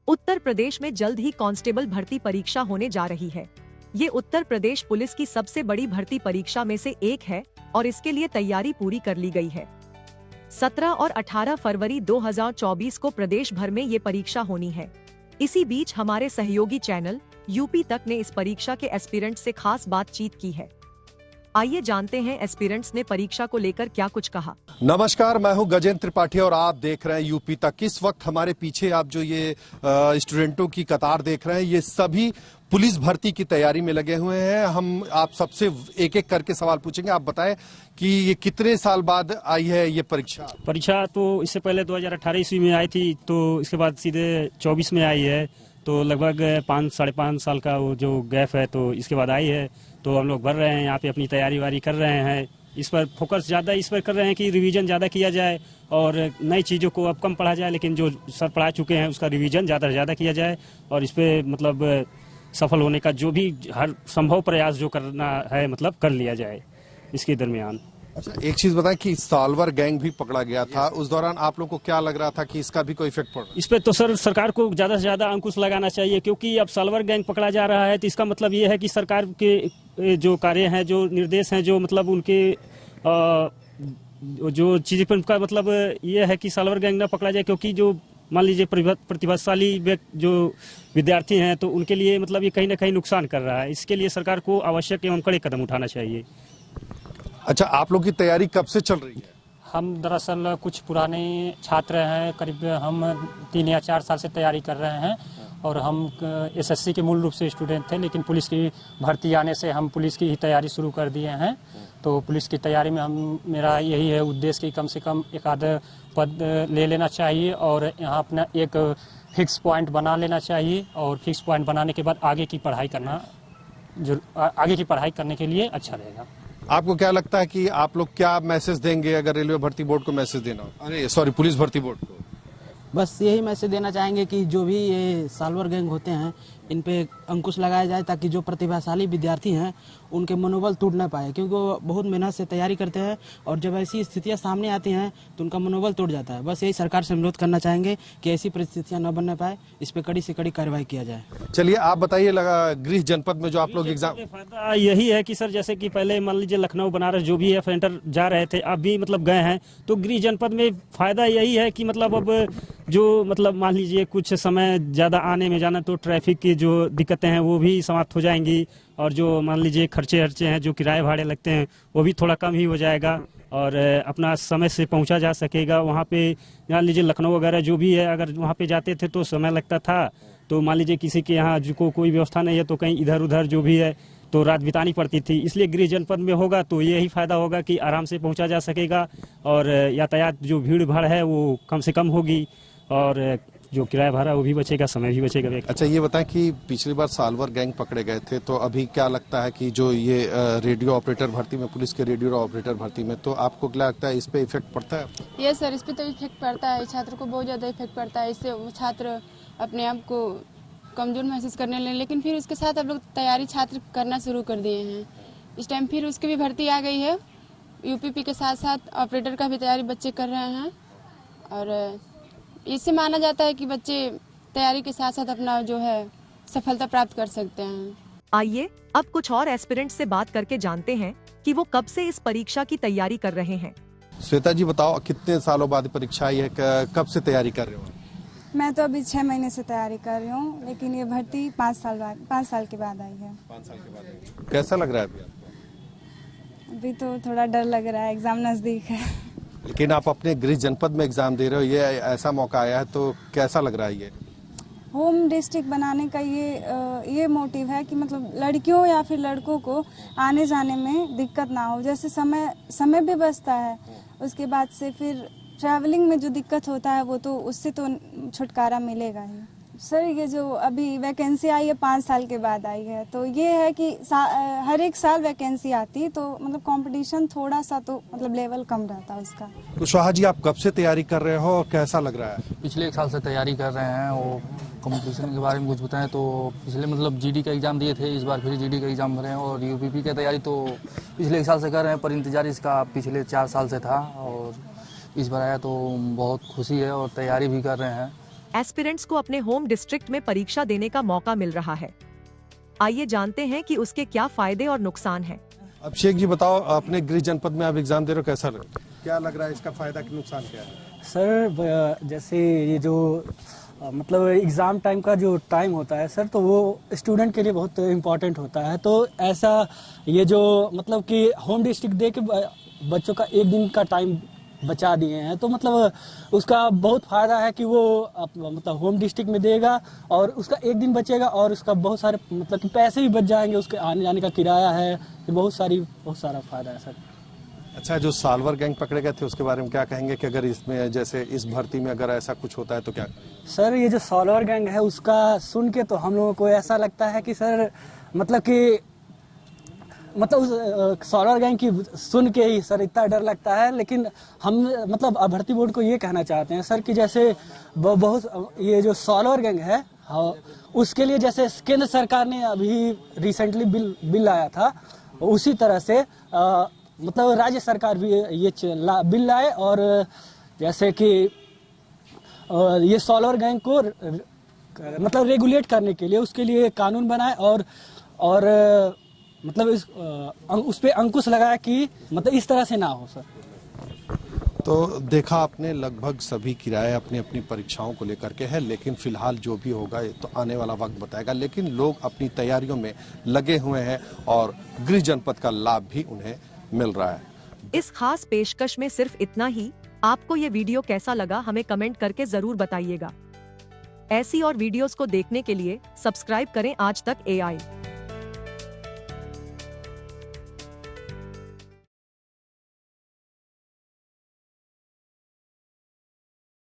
उत्तर प्रदेश में जल्द ही कांस्टेबल भर्ती परीक्षा होने जा रही है। ये उत्तर प्रदेश पुलिस की सबसे बड़ी भर्ती परीक्षा में से एक है और इसके लिए तैयारी पूरी कर ली गई है। 17 और 18 फरवरी 2024 को प्रदेश भर में ये परीक्षा होनी है। इसी बीच हमारे सहयोगी चैनल यूपी तक ने इस परीक्षा के एस्पिरेंट्स से खास बातचीत की है। आइए जानते हैं एस्पिरेंट्स ने परीक्षा को लेकर क्या कुछ कहा। नमस्कार, मैं हूं गजेंद्र त्रिपाठी और आप देख रहे हैं यूपी तक। इस वक्त हमारे पीछे आप जो ये स्टूडेंटों की कतार देख रहे हैं, ये सभी पुलिस भर्ती की तैयारी में लगे हुए हैं। हम आप सबसे एक एक करके सवाल पूछेंगे। आप बताएं कि ये कितने साल बाद आई है ये परीक्षा? परीक्षा तो इससे पहले 2018 ईस्वी में आई थी, तो इसके बाद सीधे 24 में आई है। तो लगभग 5 साढ़े 5 साल का वो जो गैप है, तो इसके बाद आई है। तो हम लोग भर रहे हैं, यहाँ पे अपनी तैयारी वारी कर रहे हैं। इस पर फोकस ज़्यादा इस पर कर रहे हैं कि रिवीजन ज़्यादा किया जाए और नई चीज़ों को अब कम पढ़ा जाए, लेकिन जो सर पढ़ा चुके हैं उसका रिवीजन ज़्यादा से ज़्यादा किया जाए और इस पर मतलब सफल होने का जो भी हर संभव प्रयास जो करना है मतलब कर लिया जाए इसके दरमियान। अच्छा, एक चीज बताएं कि सालवर गैंग भी पकड़ा गया था, उस दौरान आप लोग को क्या लग रहा था कि इसका भी कोई इफेक्ट पड़ रहा है? इस पे तो सर सरकार को ज्यादा से ज्यादा अंकुश लगाना चाहिए, क्योंकि अब सालवर गैंग पकड़ा जा रहा है तो इसका मतलब ये है कि सरकार के जो कार्य हैं, जो निर्देश हैं, जो मतलब उनके जो चीज पर उनका मतलब ये है कि सालवर गैंग ना पकड़ा जाए, क्योंकि जो मान लीजिए प्रतिभाशाली जो विद्यार्थी हैं तो उनके लिए मतलब ये कहीं ना कहीं नुकसान कर रहा है। इसके लिए सरकार को आवश्यक एवं कड़े कदम उठाना चाहिए। अच्छा, आप लोग की तैयारी कब से चल रही है? हम दरअसल कुछ पुराने छात्र हैं, करीब हम 3 या 4 साल से तैयारी कर रहे हैं और हम एसएससी के मूल रूप से स्टूडेंट थे, लेकिन पुलिस की भर्ती आने से हम पुलिस की ही तैयारी शुरू कर दिए हैं। तो पुलिस की तैयारी में मेरा यही है उद्देश्य कि कम से कम एक आध पद ले लेना चाहिए और यहाँ अपना एक फिक्स पॉइंट बना लेना चाहिए और फिक्स पॉइंट बनाने के बाद आगे की पढ़ाई करने के लिए अच्छा रहेगा। आपको क्या लगता है कि आप लोग क्या मैसेज देंगे अगर रेलवे भर्ती बोर्ड को मैसेज देना हो? अरे सॉरी, पुलिस भर्ती बोर्ड को बस यही मैसेज देना चाहेंगे कि जो भी ये सालवर गैंग होते हैं इन पे अंकुश लगाया जाए, ताकि जो प्रतिभाशाली विद्यार्थी हैं उनके मनोबल टूट ना पाए, क्योंकि वो बहुत मेहनत से तैयारी करते हैं और जब ऐसी स्थितियां सामने आती हैं तो उनका मनोबल टूट जाता है। बस यही सरकार से अनुरोध करना चाहेंगे कि ऐसी परिस्थितियां न बनने पाए, इस पे कड़ी से कड़ी कार्रवाई किया जाए। चलिए, आप बताइए, गृह जनपद में जो आप लोग एग्जाम, फायदा यही है कि सर जैसे कि पहले मान लीजिए लखनऊ बनारस जो भी है सेंटर जा रहे थे, अब भी मतलब गए हैं, तो गृह जनपद में फायदा यही है कि मतलब अब जो मतलब मान लीजिए कुछ समय ज्यादा आने में जाना, तो ट्रैफिक की जो दिक्कतें हैं वो भी समाप्त हो जाएंगी और जो मान लीजिए खर्चे हैं, जो किराए भाड़े लगते हैं, वो भी थोड़ा कम ही हो जाएगा और अपना समय से पहुंचा जा सकेगा। वहाँ पे मान लीजिए लखनऊ वगैरह जो भी है, अगर वहाँ पे जाते थे तो समय लगता था, तो मान लीजिए किसी के यहाँ जो कोई व्यवस्था नहीं है तो कहीं इधर उधर जो भी है तो रात बितानी पड़ती थी। इसलिए गृह जनपद में होगा तो यही फायदा होगा कि आराम से पहुंचा जा सकेगा और यातायात जो भीड़ भाड़ है वो कम से कम होगी और जो किराया भाड़ा वो भी बचेगा, समय भी बचेगा। अच्छा, ये बताएं कि पिछली बार सालवर गैंग पकड़े गए थे, तो अभी क्या लगता है कि जो ये रेडियो ऑपरेटर भर्ती में, पुलिस के रेडियो ऑपरेटर भर्ती में, तो आपको क्या लगता है इस पे इफेक्ट पड़ता है? ये सर, इस पे तो इफेक्ट पड़ता है, छात्र को बहुत ज़्यादा इफेक्ट पड़ता है। इससे वो छात्र अपने आप को कमजोर महसूस करने लगे, लेकिन फिर उसके साथ अब लोग तैयारी छात्र करना शुरू कर दिए हैं। इस टाइम फिर उसकी भी भर्ती आ गई है। यूपीपी के साथ साथ ऑपरेटर का भी तैयारी बच्चे कर रहे हैं और इससे माना जाता है कि बच्चे तैयारी के साथ साथ अपना जो है सफलता प्राप्त कर सकते हैं। आइए अब कुछ और एस्पिरेंट से बात करके जानते हैं कि वो कब से इस परीक्षा की तैयारी कर रहे हैं। श्वेता जी, बताओ, कितने सालों बाद परीक्षा आई है, कब से तैयारी कर रहे हो? मैं तो अभी 6 महीने से तैयारी कर रही हूँ, लेकिन ये भर्ती 5 साल के बाद आई है। 5 साल के बाद आई है। कैसा लग रहा है अभी आपको? अभी तो थोड़ा डर लग रहा है, एग्जाम नजदीक है। लेकिन आप अपने गृह जनपद में एग्जाम दे रहे हो, ये ऐसा मौका आया है, तो कैसा लग रहा है? ये होम डिस्ट्रिक्ट बनाने का ये मोटिव है कि मतलब लड़कियों या फिर लड़कों को आने जाने में दिक्कत ना हो। जैसे समय भी बचता है, उसके बाद से फिर ट्रैवलिंग में जो दिक्कत होता है वो तो उससे तो छुटकारा मिलेगा ही। सर, ये जो अभी वैकेंसी आई है 5 साल के बाद आई है, तो ये है कि हर एक साल वैकेंसी आती, तो मतलब कंपटीशन थोड़ा सा तो मतलब लेवल कम रहता है उसका। कुशवाहा जी, आप कब से तैयारी कर रहे हो और कैसा लग रहा है? पिछले 1 साल से तैयारी कर रहे हैं। वो कंपटीशन के बारे में कुछ बताएं तो पिछले मतलब जीडी का एग्जाम दिए थे, इस बार फिर जीडी का एग्जाम भरे हैं और यूपीपी की तैयारी तो पिछले 1 साल से कर रहे हैं, पर इंतजार इसका पिछले 4 साल से था और इस बार आया तो बहुत खुशी है और तैयारी भी कर रहे हैं। एस्पिरेंट्स को अपने होम डिस्ट्रिक्ट में परीक्षा देने का मौका मिल रहा है। आइए जानते हैं कि उसके क्या फायदे और नुकसान हैं। अभिषेक जी बताओ, अपने गृह जनपद में आप एग्जाम दे रहे हो, कैसा क्या लग रहा है, इसका फायदा कि नुकसान क्या है? सर जैसे ये जो मतलब एग्ज़ाम टाइम का जो टाइम होता है सर, तो वो स्टूडेंट के लिए बहुत इम्पोर्टेंट होता है। तो ऐसा ये जो मतलब कि होम डिस्ट्रिक्ट दे के बच्चों का एक दिन का टाइम बचा दिए हैं, तो मतलब उसका बहुत फ़ायदा है कि वो मतलब होम डिस्ट्रिक्ट में देगा और उसका एक दिन बचेगा और उसका बहुत सारे मतलब कि पैसे भी बच जाएंगे, उसके आने जाने का किराया है, बहुत सारा फ़ायदा है सर। अच्छा, जो सालवर गैंग पकड़े गए थे उसके बारे में क्या कहेंगे कि अगर इसमें जैसे इस भर्ती में अगर ऐसा कुछ होता है तो क्या? सर ये जो सालवर गैंग है उसका सुन के तो हम लोगों को ऐसा लगता है कि सर मतलब कि उस सालवर गैंग की सुन के ही सर इतना डर लगता है। लेकिन हम मतलब भर्ती बोर्ड को ये कहना चाहते हैं सर कि जैसे बहुत ये जो सालवर गैंग है, हाँ, उसके लिए जैसे केंद्र सरकार ने अभी रिसेंटली बिल लाया था, उसी तरह से मतलब राज्य सरकार भी ये बिल लाए और जैसे कि ये सालवर गैंग को मतलब रेगुलेट करने के लिए उसके लिए कानून बनाए और मतलब उस पे अंकुश लगाया कि मतलब इस तरह से ना हो सर। तो देखा आपने, लगभग सभी किराए अपनी अपनी परीक्षाओं को लेकर के है, लेकिन फिलहाल जो भी होगा ये तो आने वाला वक्त बताएगा। लेकिन लोग अपनी तैयारियों में लगे हुए हैं और गृह जनपद का लाभ भी उन्हें मिल रहा है। इस खास पेशकश में सिर्फ इतना ही। आपको ये वीडियो कैसा लगा हमें कमेंट करके जरूर बताइएगा। ऐसी और वीडियोस को देखने के लिए सब्सक्राइब करें आज तक AI।